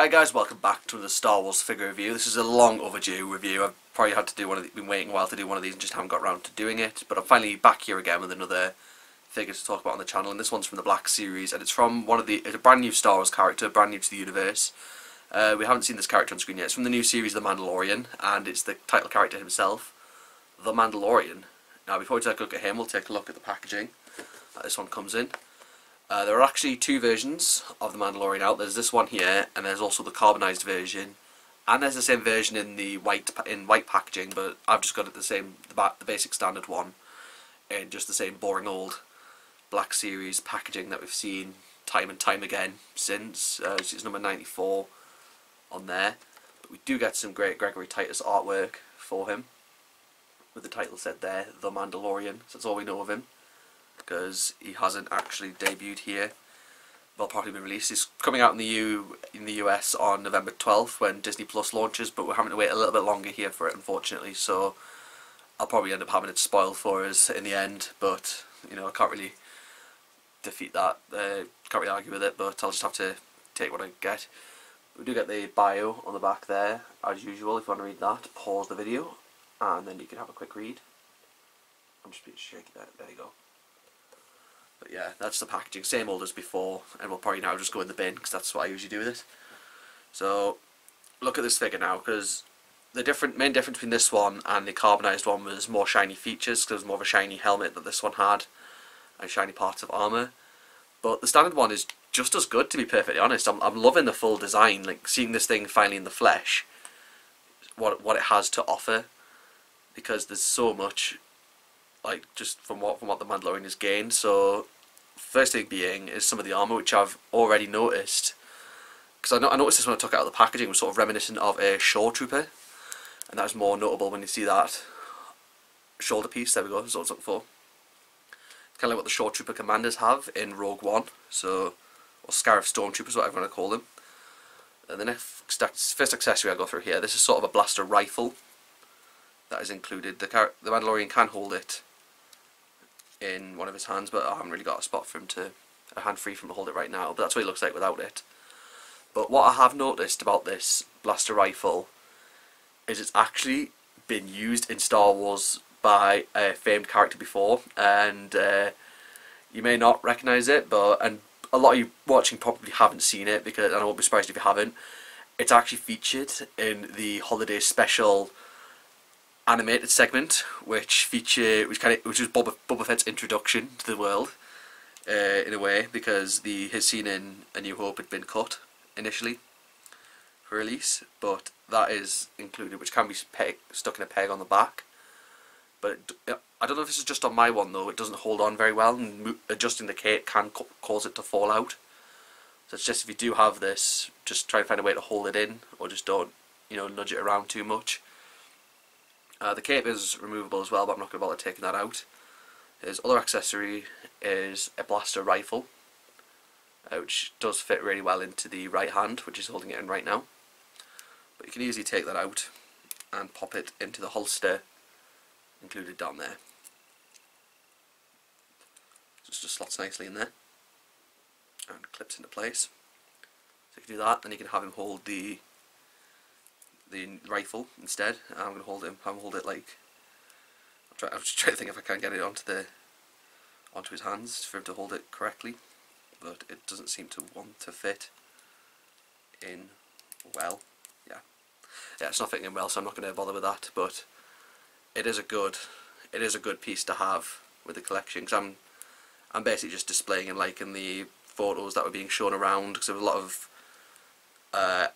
Hi guys, welcome back to the Star Wars figure review. This is a long overdue review. I've probably had to do been waiting a while to do one of these and just haven't got around to doing it. But I'm finally back here again with another figure to talk about on the channel, and this one's from the Black Series, and it's from it's a brand new Star Wars character, brand new to the universe. We haven't seen this character on screen yet. It's from the new series The Mandalorian, and it's the title character himself, The Mandalorian. Now before we take a look at him, we'll take a look at the packaging that this one comes in. There are actually two versions of the Mandalorian out. There's this one here, and there's also the carbonized version, and there's the same version in the white packaging. But I've just got it the basic standard one, in just the same boring old Black Series packaging that we've seen time and time again since. It's number 94 on there. But we do get some great Gregory Titus artwork for him, with the title said there, The Mandalorian. So that's all we know of him, because he hasn't actually debuted here. They'll probably be released. It's coming out in the US on November 12th when Disney Plus launches, but we're having to wait a little bit longer here for it, unfortunately. So I'll probably end up having it spoiled for us in the end. But you know, I can't really defeat that. Can't really argue with it. But I'll just have to take what I get. We do get the bio on the back there, as usual. If you want to read that, pause the video, and then you can have a quick read. I'm just being shaky there. There you go. But yeah, that's the packaging, same old as before, and we'll probably now just go in the bin, because that's what I usually do with it. So, look at this figure now, because the main difference between this one and the carbonised one was more shiny features, because it was more of a shiny helmet that this one had, and shiny parts of armour. But the standard one is just as good, to be perfectly honest. I'm loving the full design, like seeing this thing finally in the flesh, what it has to offer, because there's so much, like, just from what the Mandalorian has gained. So first thing being is some of the armour, which I've already noticed, because I noticed this when I took it out of the packaging, was sort of reminiscent of a shore trooper, and that was more notable when you see that shoulder piece. There we go, that's what I was looking for. It's kind of like what the shore trooper commanders have in Rogue One, so, or Scarif Stormtroopers, whatever you want to call them. And the next first accessory I go through here, this is sort of a blaster rifle that is included. The Mandalorian can hold it in one of his hands, but I haven't really got a spot for him a hand free for him to hold it right now, but that's what he looks like without it. But what I have noticed about this blaster rifle is it's actually been used in Star Wars by a famed character before, and you may not recognise it, and a lot of you watching probably haven't seen it, because, and I won't be surprised if you haven't. It's actually featured in the holiday special animated segment, which was Boba Fett's introduction to the world, in a way, because his scene in A New Hope had been cut initially for release, but that is included, which can be stuck in a peg on the back. But I don't know if this is just on my one though. It doesn't hold on very well, and adjusting the cape can cause it to fall out. So it's just, if you do have this, just try and find a way to hold it in, or just don't, nudge it around too much. The cape is removable as well, but I'm not going to bother taking that out. His other accessory is a blaster rifle, which does fit really well into the right hand, which is holding it in right now. But you can easily take that out and pop it into the holster included down there. Just slots nicely in there and clips into place. So you can do that, then you can have him hold the rifle instead. I'm going to hold it like, I'm just trying to think if I can get it onto his hands for him to hold it correctly, but it doesn't seem to want to fit in well. Yeah, it's not fitting in well, so I'm not going to bother with that. But it is a good piece to have with the collection, because I'm basically just displaying him like in the photos that were being shown around, because there was a lot of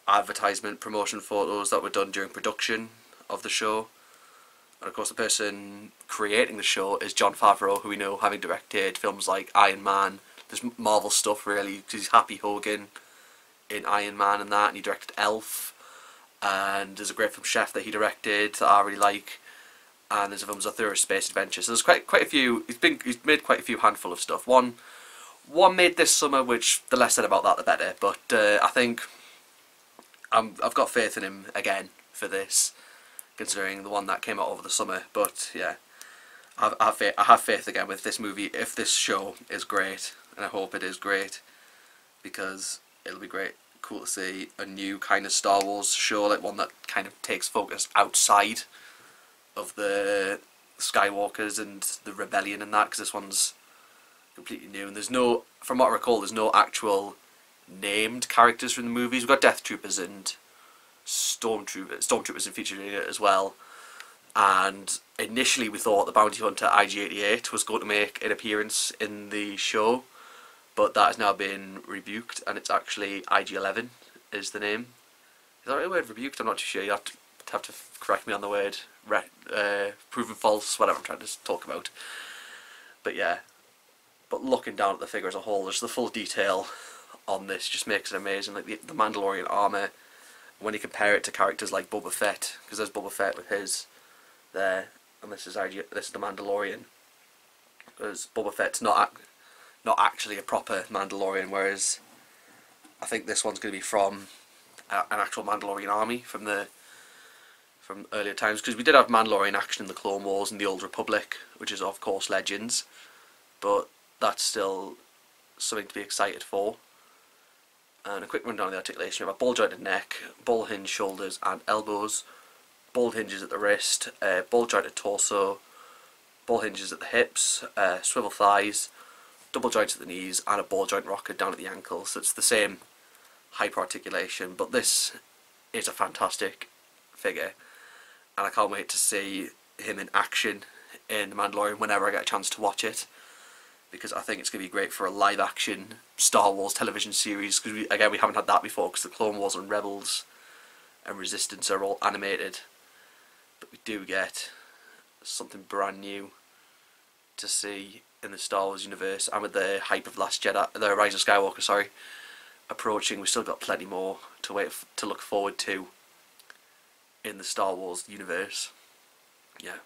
advertisement promotion photos that were done during production of the show, and of course the person creating the show is Jon Favreau, who we know having directed films like Iron Man. There's Marvel stuff really, because he's Happy Hogan in Iron Man and that, and he directed Elf, and there's a great film Chef that he directed that I really like, and there's a film Zathura Space Adventure. So there's quite a few. He's made quite a few handful of stuff. One made this summer, which the less said about that the better, but I think I've got faith in him again for this, considering the one that came out over the summer. But yeah, I have faith again with this movie, if this show is great, and I hope it is great, because it'll be great cool to see a new kind of Star Wars show, like one that kind of takes focus outside of the Skywalkers and the rebellion and that, because this one's completely new, and there's no, from what I recall, there's no actual named characters from the movies. We've got Death Troopers and Stormtroopers in featured in it as well, and initially we thought the bounty hunter IG-88 was going to make an appearance in the show, but that has now been rebuked, and it's actually IG-11 is the name. Is that the right word, rebuked? I'm not too sure. You have to correct me on the word. Proven false, whatever I'm trying to talk about. But yeah, but looking down at the figure as a whole, there's the full detail on this just makes it amazing. Like the Mandalorian armour, when you compare it to characters like Boba Fett, because there's Boba Fett with his there, and this is the Mandalorian. Because Boba Fett's not actually a proper Mandalorian, whereas I think this one's going to be from an actual Mandalorian army from earlier times, because we did have Mandalorian action in the Clone Wars and the Old Republic, which is of course Legends, but that's still something to be excited for. And a quick rundown of the articulation: we have a ball jointed neck, ball hinge shoulders and elbows, ball hinges at the wrist, ball jointed torso, ball hinges at the hips, swivel thighs, double joints at the knees, and a ball joint rocker down at the ankles. So it's the same hyper articulation, but this is a fantastic figure, and I can't wait to see him in action in The Mandalorian whenever I get a chance to watch it, because I think it's going to be great for a live action Star Wars television series, because we haven't had that before, because the Clone Wars and Rebels and Resistance are all animated, but we do get something brand new to see in the Star Wars universe. And with the hype of the Rise of Skywalker, approaching, we've still got plenty more to look forward to in the Star Wars universe. Yeah,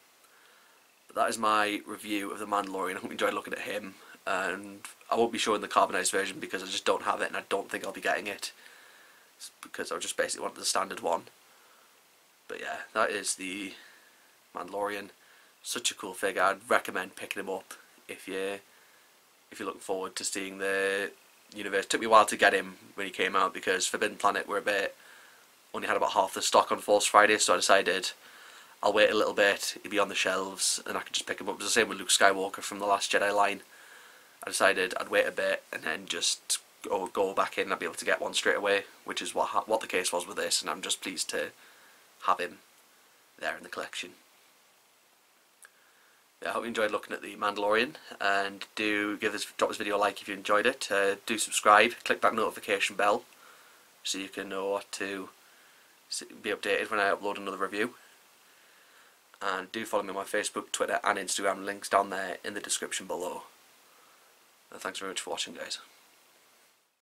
but that is my review of The Mandalorian. I hope you enjoyed looking at him, and I won't be showing the carbonised version because I just don't have it, and I don't think I'll be getting it, because I just basically wanted the standard one. But yeah, that is the Mandalorian. Such a cool figure. I'd recommend picking him up if you're looking forward to seeing the universe. It took me a while to get him when he came out, because Forbidden Planet only had about half the stock on Force Friday, so I decided I'll wait a little bit, he'll be on the shelves and I could just pick him up. It was the same with Luke Skywalker from The Last Jedi line. I decided I'd wait a bit and then just go back in and I'd be able to get one straight away, which is what the case was with this, and I'm just pleased to have him there in the collection. Yeah, I hope you enjoyed looking at The Mandalorian, and drop this video a like if you enjoyed it. Do subscribe, click that notification bell so you can know what to be updated when I upload another review. And do follow me on my Facebook, Twitter and Instagram, links down there in the description below. And thanks very much for watching, guys.